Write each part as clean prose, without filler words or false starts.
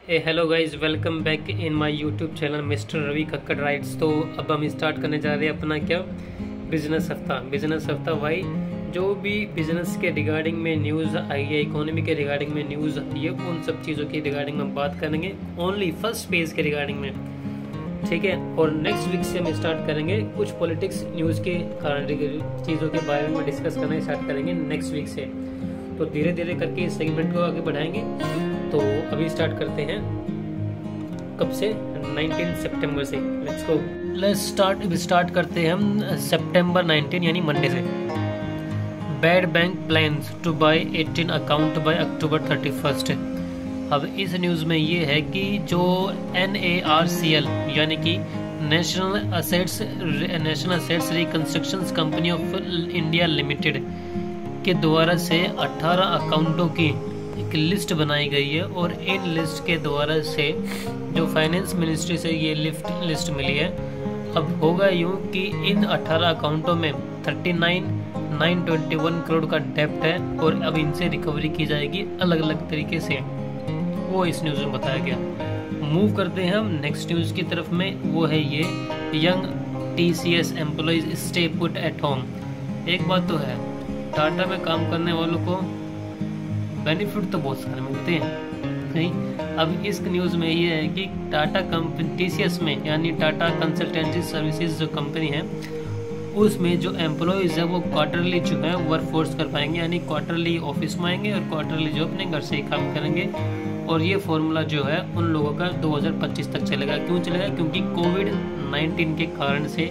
Hello guys, welcome back in my YouTube channel mister Ravi Kakkar writes. तो अब हम start करने जा रहे हैं अपना क्या बिजनेस हफ्ता भाई। जो भी बिजनेस के रिगार्डिंग में न्यूज़ आई है, इकोनॉमी के रिगार्डिंग में न्यूज़ आई है, उन सब चीज़ों की रिगार्डिंग में हम बात करेंगे ओनली फर्स्ट पेज के रिगार्डिंग में, ठीक है। और नेक्स्ट वीक से हम स्टार्ट करेंगे कुछ पॉलिटिक्स न्यूज़ के कारण चीज़ों के बारे में डिस्कस करना स्टार्ट करेंगे नेक्स्ट वीक से। तो धीरे धीरे करके इस सेगमेंट को आगे बढ़ाएंगे। तो अभी स्टार्ट करते हैं कब से, 19 सितंबर से। लेट्स स्टार्ट करते हैं हम सितंबर 19 यानी मंडे से। Bad bank plans to buy 18 account by October 31। अब इस न्यूज़ में ये है कि जो NARCL यानी कि national assets reconstruction company of India limited के द्वारा से 18 अकाउंटों की एक लिस्ट बनाई गई है। और इन लिस्ट के द्वारा से जो फाइनेंस मिनिस्ट्री से ये लिस्ट मिली है, अब होगा यूँ कि इन 18 अकाउंटों में 39,921 करोड़ का डेप्ट है और अब इनसे रिकवरी की जाएगी अलग अलग तरीके से, वो इस न्यूज़ में बताया गया। मूव करते हैं हम नेक्स्ट न्यूज़ की तरफ में, वो है ये young TCS employees stay put at home. एक बात तो है, टाटा में काम करने वालों को बेनिफिट तो बहुत सारे मिलते हैं, नहीं। अब इस न्यूज़ में ये है कि टाटा कंपनी TCS में यानी टाटा कंसल्टेंसी सर्विसेज जो कंपनी है, उसमें जो एम्प्लॉयज़ है वो क्वार्टरली जो है वर्क फोर्स कर पाएंगे, यानी क्वार्टरली ऑफिस में आएंगे और क्वार्टरली जो अपने घर से ही काम करेंगे। और ये फॉर्मूला जो है उन लोगों का 2025 तक चलेगा। क्यों चलेगा? क्योंकि कोविड-19 के कारण से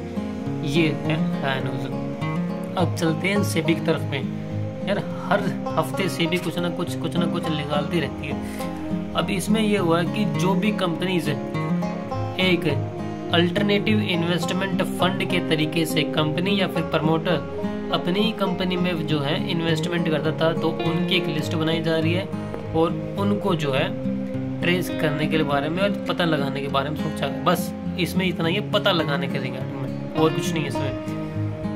ये है न्यूज़। अब चलते हैं सेबी की तरफ में। यार हर हफ्ते सेबी कुछ ना कुछ निकालती रहती है। अब इसमें ये हुआ कि जो भी कंपनीज है, एक अल्टरनेटिव इन्वेस्टमेंट फंड के तरीके से कंपनी या फिर प्रमोटर अपनी कंपनी में जो है इन्वेस्टमेंट करता था, तो उनकी एक लिस्ट बनाई जा रही है और उनको जो है ट्रेस करने के बारे में और पता लगाने के बारे में सोचा है। बस इसमें इतना ही पता लगाने के रिगार्डिंग में, और कुछ नहीं है इसमें।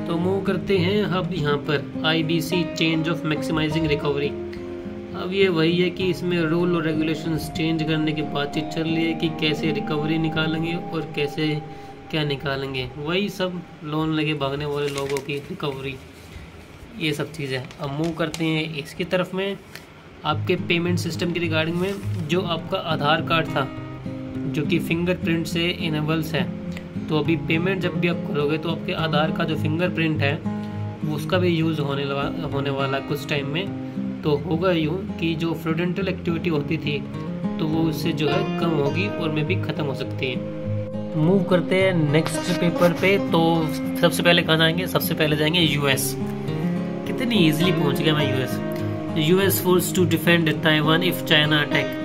तो मूव करते हैं अब यहाँ पर IBC change of maximising recovery. अब ये वही है कि इसमें रूल और रेगुलेशंस चेंज करने की बातचीत चल रही है कि कैसे रिकवरी निकालेंगे और कैसे क्या निकालेंगे। वही सब लोन लेके भागने वाले लोगों की रिकवरी, ये सब चीज़ें। अब मूव करते हैं इसकी तरफ में, आपके पेमेंट सिस्टम की रिगार्डिंग में। जो आपका आधार कार्ड था जो कि फिंगरप्रिंट से इनेबल्स है, तो अभी पेमेंट जब भी आप करोगे तो आपके आधार का जो फिंगरप्रिंट है वो उसका भी यूज़ होने वाला कुछ टाइम में। तो होगा यूँ कि जो फ्रॉडेंटल एक्टिविटी होती थी तो वो उससे जो है कम होगी और में भी ख़त्म हो सकती है। मूव करते हैं नेक्स्ट पेपर पे। तो सबसे पहले कहाँ जाएंगे? सबसे पहले जाएंगे US। कितनी ईजिली पहुँच गया मैं US force to defend Taiwan if China attack.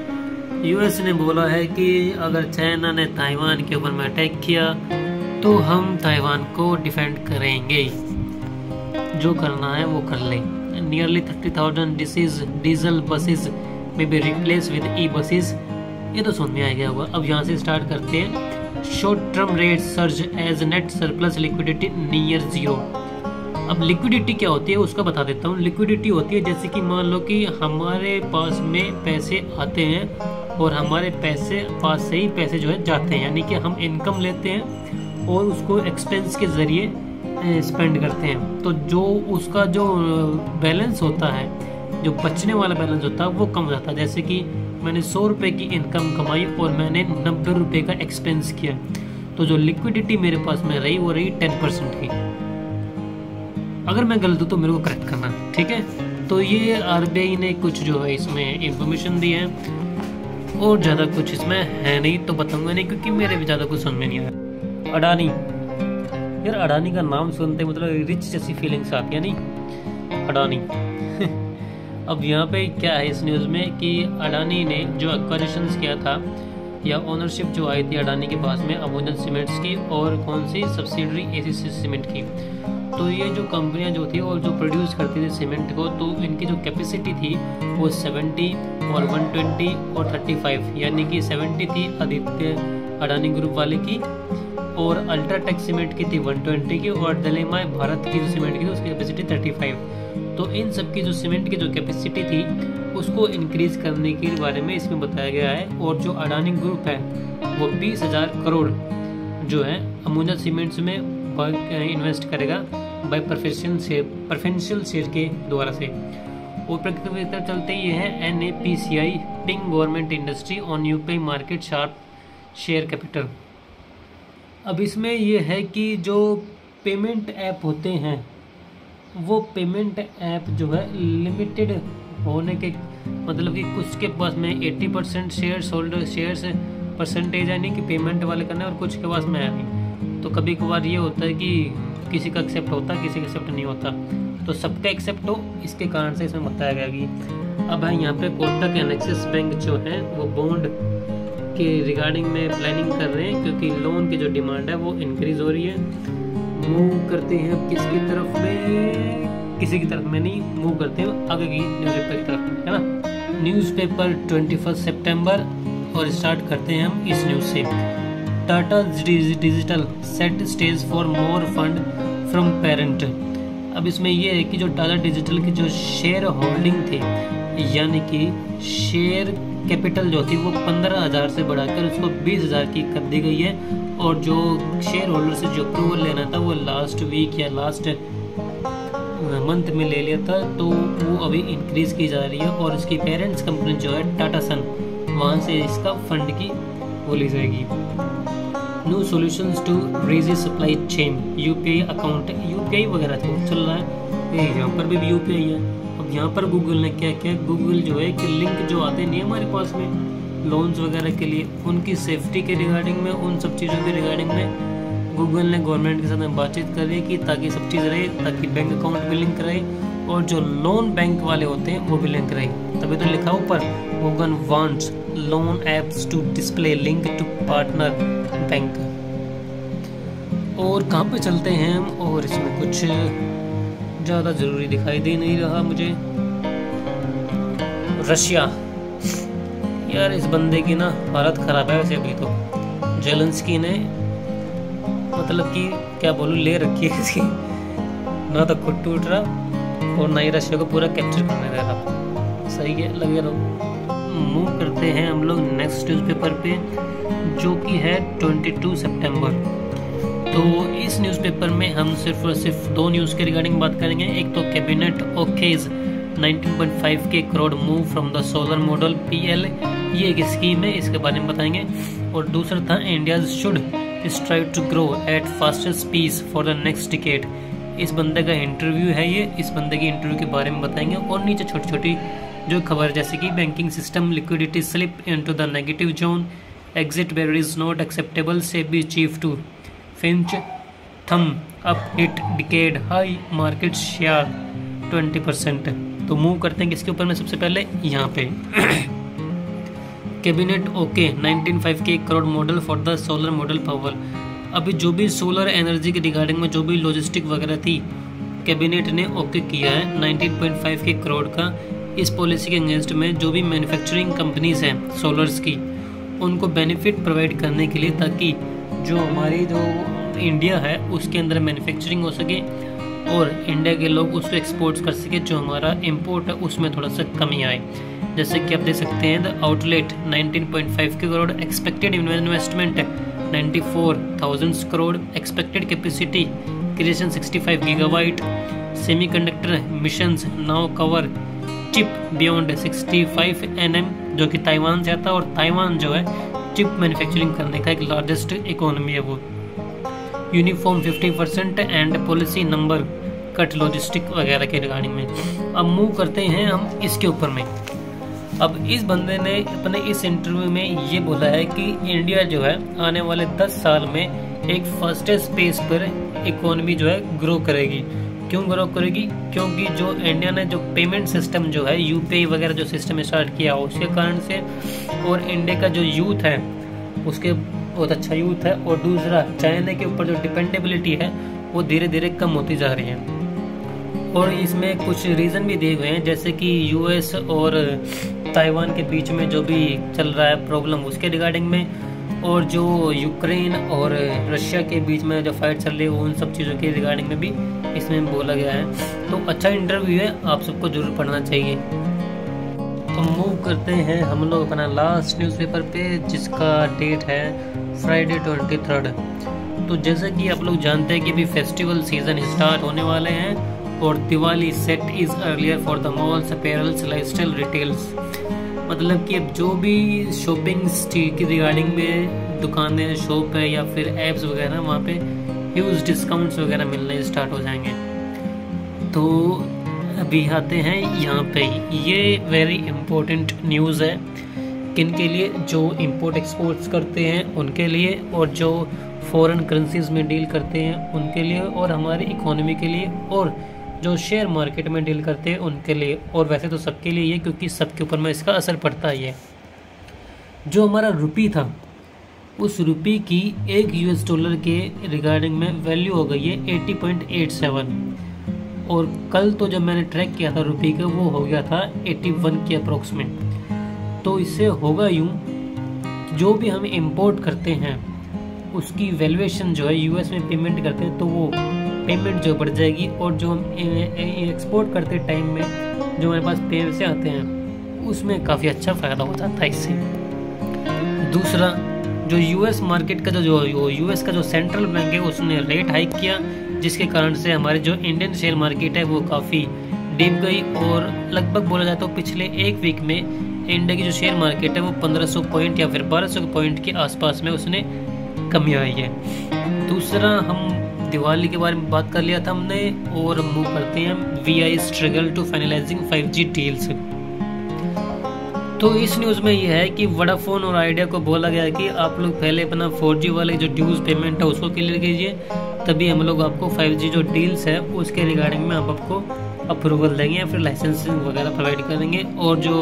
US ने बोला है कि अगर चाइना ने ताइवान के ऊपर में अटैक किया तो हम ताइवान को डिफेंड करेंगे, जो करना है वो कर ले। नियरली 30,000 डीजल बसेस में बी रिप्लेस विद E-बसेस। ये तो सुन में आ गया होगा। अब यहाँ से स्टार्ट करते हैं। Short term rate surge as net surplus liquidity near zero. अब लिक्विडिटी क्या होती है उसका बता देता हूँ। लिक्विडिटी होती है जैसे कि मान लो कि हमारे पास में पैसे आते हैं और हमारे पास से ही पैसे जो है जाते हैं, यानी कि हम इनकम लेते हैं और उसको एक्सपेंस के ज़रिए स्पेंड करते हैं। तो जो उसका जो बैलेंस होता है, जो बचने वाला बैलेंस होता है वो कम हो जाता है। जैसे कि मैंने 100 रुपये की इनकम कमाई और मैंने 90 रुपये का एक्सपेंस किया, तो जो लिक्विडिटी मेरे पास में रही वो रही 10% की। अगर मैं गलत हूँ तो मेरे को करेक्ट करना, ठीक है। तो ये RBI ने कुछ जो है इसमें इंफॉर्मेशन दी है, और ज़्यादा कुछ इसमें है नहीं तो बताऊंगा नहीं, क्योंकि मेरे भी ज़्यादा कुछ समझ में नहीं आया। अडानी, यार अडानी का नाम सुनते मतलब रिच जैसी फीलिंग्स आती है, नहीं अडानी। अब यहाँ पे क्या है इस न्यूज़ में कि अडानी ने जो एक्वाजिशंस किया था या ओनरशिप जो आई थी अडानी के पास में अमूजन सीमेंट्स की और कौन सी सब्सिडरी ACC सीमेंट की। तो ये जो कंपनियां जो थी और जो प्रोड्यूस करती थी सीमेंट को, तो इनकी जो कैपेसिटी थी वो 70 और 120 और 35, यानी कि 70 थी आदित्य अडानी ग्रुप वाले की, और अल्ट्राटेक सीमेंट की थी 120 की, और दलेमाई भारत की जो सीमेंट की थी उसकी कैपेसिटी 35। तो इन सब की जो सीमेंट की जो कैपेसिटी थी उसको इंक्रीज करने के बारे में इसमें बताया गया है। और जो अडानी ग्रुप है वो 20,000 करोड़ जो है अमूजा सीमेंट्स में इन्वेस्ट करेगा बाय प्रेफरेंशियल शेयर के द्वारा से। और प्रकृति चलते ये है NAPCI टिंग government industry on UPI market sharp share capital. अब इसमें ये है कि जो पेमेंट ऐप होते हैं वो पेमेंट ऐप जो है लिमिटेड होने के मतलब कि कुछ के पास में 80% शेयर्स होल्डर शेयर्स परसेंटेज है नहीं कि पेमेंट वाले करना है और कुछ के पास में है नहीं। तो कभी कभार ये होता है कि किसी का एक्सेप्ट होता किसी का एक्सेप्ट नहीं होता, तो सबका एक्सेप्ट हो इसके कारण से इसमें बताया गया कि अब है यहाँ पे कोटक एंड एक्सिस बैंक जो है वो बॉन्ड के रिगार्डिंग में प्लानिंग कर रहे हैं क्योंकि लोन की जो डिमांड है वो इंक्रीज हो रही है। मूव करते हैं अब किसकी तरफ में, किसी की तरफ में नहीं, मूव करते हैं आगे की न्यूज़पेपर की तरफ, है ना। न्यूज़पेपर 21 सितंबर और स्टार्ट करते हैं हम इस न्यूज़ से। Tata digital set stage for more fund from parent. अब इसमें ये है कि जो टाटा डिजिटल की जो शेयर होल्डिंग थी यानी कि शेयर कैपिटल जो थी वो 15,000 से बढ़ाकर उसको 20,000 की कर दी गई है। और जो शेयर होल्डर से जो अप्रूवल लेना था वो लास्ट वीक या लास्ट मंथ में ले लिया था, तो वो अभी इंक्रीज की जा रही है। और इसकी पेरेंट्स कंपनी जो है टाटा सन, वहाँ से इसका फंड की वो ली जाएगी। न्यू सॉल्यूशंस टू रेजी supply chain UPI account, UPI वगैरह तो चल रहा है, यहाँ पर भी यूपीआई है। अब यहाँ पर गूगल ने क्या किया, गूगल जो है कि लिंक जो आते नहीं हमारे पास में लोन्स वगैरह के लिए, उनकी सेफ्टी के रिगार्डिंग में, उन सब चीज़ों के रिगार्डिंग में गूगल ने गवर्नमेंट के साथ में बातचीत कर रही है कि ताकि सब चीज़ रहे, ताकि बैंक अकाउंट भी लिंक रहे और जो लोन बैंक वाले होते हैं वो भी लिंक रहे। तभी तो लिखा ऊपर Google wants loan apps to display link to partner bank. और कहाँ पे चलते हैं हम, और इसमें कुछ ज़्यादा ज़रूरी दिखाई दे नहीं रहा मुझे। रशिया, यार इस बंदे की ना हालत ख़राब है वैसे। अभी तो जेलेंस्की ने मतलब कि क्या बोलूँ ले रखी है इसकी, ना तो खुद टूट रहा और ना ही रशिया को पूरा कैप्चर करने दे रहा। सही है, लगे रहो। मूव करते हैं हम लोग नेक्स्ट न्यूज़पेपर पे जो कि है 22 सितंबर। तो इस न्यूज़पेपर में हम सिर्फ और सिर्फ दो न्यूज़ के रिगार्डिंग बात करेंगे। एक तो cabinet okays 19.5 crore move from the solar model PL, ये एक स्कीम है, इसके बारे में बताएंगे। और दूसरा था India should strive to grow at fastest speed for the next decade. इस बंदे का इंटरव्यू है ये, इस बंदे की इंटरव्यू के बारे में बताएंगे। और नीचे छोटी छोटी जो खबर जैसे कि banking system liquidity slip into the negative zone, exit where is not acceptable SEBI chief to finch thumb up hit decade high market share 20%। तो मूव करते हैं किसके ऊपर में, सबसे पहले यहाँ पे cabinet okay 19.5 crore model for the solar model power. अभी जो भी सोलर एनर्जी के रिगार्डिंग में जो भी लॉजिस्टिक वगैरह थी कैबिनेट ने ओके किया है 19.5 करोड़ का। इस पॉलिसी के अगेंस्ट में जो भी मैन्युफैक्चरिंग कंपनीज हैं सोलर्स की, उनको बेनिफिट प्रोवाइड करने के लिए, ताकि जो हमारी जो इंडिया है उसके अंदर मैन्युफैक्चरिंग हो सके और इंडिया के लोग उसको एक्सपोर्ट्स कर सके, जो हमारा इंपोर्ट है उसमें थोड़ा सा कमी आए। जैसे कि आप देख सकते हैं the outlet 19.5 crore, expected investment 94,000 crore, expected capacity creation 65 gigawatt, semiconductor missions now cover chip beyond 65 nm जो कि ताइवान से आता है। और ताइवान जो है चिप मैन्युफैक्चरिंग करने का एक लार्जेस्ट इकोनॉमी है वो। Uniform 50% and policy number cut logistic वगैरह के रिगार्डिंग में। अब मूव करते हैं हम इसके ऊपर में। अब इस बंदे ने अपने इस इंटरव्यू में ये बोला है कि इंडिया जो है आने वाले 10 साल में एक फास्टेस्ट पेस पर इकोनॉमी जो है ग्रो करेगी। क्यों ग्रो करेगी? क्योंकि जो इंडिया ने जो पेमेंट सिस्टम जो है यूपीआई वगैरह जो सिस्टम स्टार्ट किया उसके कारण से, और इंडिया का जो यूथ है उसके बहुत अच्छा यूथ है, और दूसरा चाइना के ऊपर जो डिपेंडेबिलिटी है वो धीरे धीरे कम होती जा रही है। और इसमें कुछ रीज़न भी दिए हुए हैं जैसे कि यूएस और ताइवान के बीच में जो भी चल रहा है प्रॉब्लम उसके रिगार्डिंग में, और जो यूक्रेन और रशिया के बीच में जो फाइट चल रही है उन सब चीज़ों के रिगार्डिंग में भी इसमें बोला गया है। तो अच्छा इंटरव्यू है, आप सबको जरूर पढ़ना चाहिए। तो मूव करते हैं हम लोग अपना लास्ट न्यूज़पेपर पे, जिसका डेट है फ्राइडे 23। तो जैसा कि आप लोग जानते हैं कि अभी फेस्टिवल सीजन स्टार्ट होने वाले हैं और Diwali set is earlier for the malls, apparels, lifestyle, retails. मतलब कि अब जो भी शॉपिंग की रिगार्डिंग में दुकानें, शॉप है या फिर ऐप्स वगैरह, वहाँ पे ह्यूज डिस्काउंट्स वगैरह मिलने स्टार्ट हो जाएंगे। तो अभी आते हैं यहाँ पे, ये वेरी इम्पोर्टेंट न्यूज़ है किन के लिए, जो इंपोर्ट एक्सपोर्ट्स करते हैं उनके लिए, और जो फॉरेन करेंसीज में डील करते हैं उनके लिए, और हमारी इकोनॉमी के लिए, और जो शेयर मार्केट में डील करते हैं उनके लिए, और वैसे तो सबके लिए ये, क्योंकि सबके ऊपर में इसका असर पड़ता है। ये जो हमारा रुपी था, उस रुपी की एक यूएस डॉलर के रिगार्डिंग में वैल्यू हो गई है 80.87, और कल तो जब मैंने ट्रैक किया था रुपी का, वो हो गया था 81 के अप्रोक्सीमेट। तो इससे होगा यूँ, जो भी हम इंपोर्ट करते हैं उसकी वैल्यूएशन जो है यूएस में पेमेंट करते हैं, तो वो पेमेंट जो बढ़ जाएगी, और जो हम एक्सपोर्ट करते टाइम में जो हमारे पास पैसे आते हैं उसमें काफ़ी अच्छा फ़ायदा हो जाता है इससे। दूसरा, जो यूएस मार्केट का जो यूएस का जो सेंट्रल बैंक है उसने रेट हाइक किया, जिसके कारण से हमारे जो इंडियन शेयर मार्केट है वो काफ़ी डिप गई, और लगभग बोला जाए तो पिछले एक वीक में इंडिया की जो शेयर मार्केट है वो 1500 पॉइंट या फिर 1200 पॉइंट के आसपास में उसने कमी आई है। दूसरा, हम दिवाली के बारे में बात कर लिया था हमने, और मूव करते हैं VI struggle to finalising 5G deals. तो इस न्यूज़ में यह है कि वोडाफोन और आइडिया को बोला गया है कि आप लोग पहले अपना 4G वाले जो ड्यूज पेमेंट है उसको क्लियर कीजिए, तभी हम लोग आपको 5G जो डील्स है उसके रिगार्डिंग में आप आपको अप्रूवल देंगे या फिर लाइसेंसिंग वगैरह प्रोवाइड करेंगे। और जो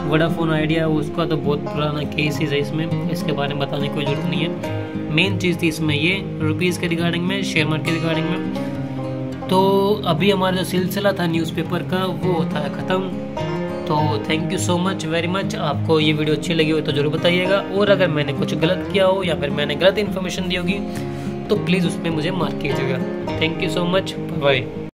वोडाफोन आइडिया उसका तो बहुत पुराना केसेस है, इसमें इसके बारे में बताने की कोई जरूरत नहीं है। मेन चीज़ थी इसमें ये रुपीज़ के रिगार्डिंग में, शेयर मार्केट के रिगार्डिंग में। तो अभी हमारा जो सिलसिला था न्यूज़पेपर का वो होता है ख़त्म। तो thank you so much very much. आपको ये वीडियो अच्छी लगी हो तो ज़रूर बताइएगा, और अगर मैंने कुछ गलत किया हो या फिर मैंने गलत इन्फॉर्मेशन दी होगी तो प्लीज़ उसमें मुझे मार्क कीजिएगा। Thank you so much, bye.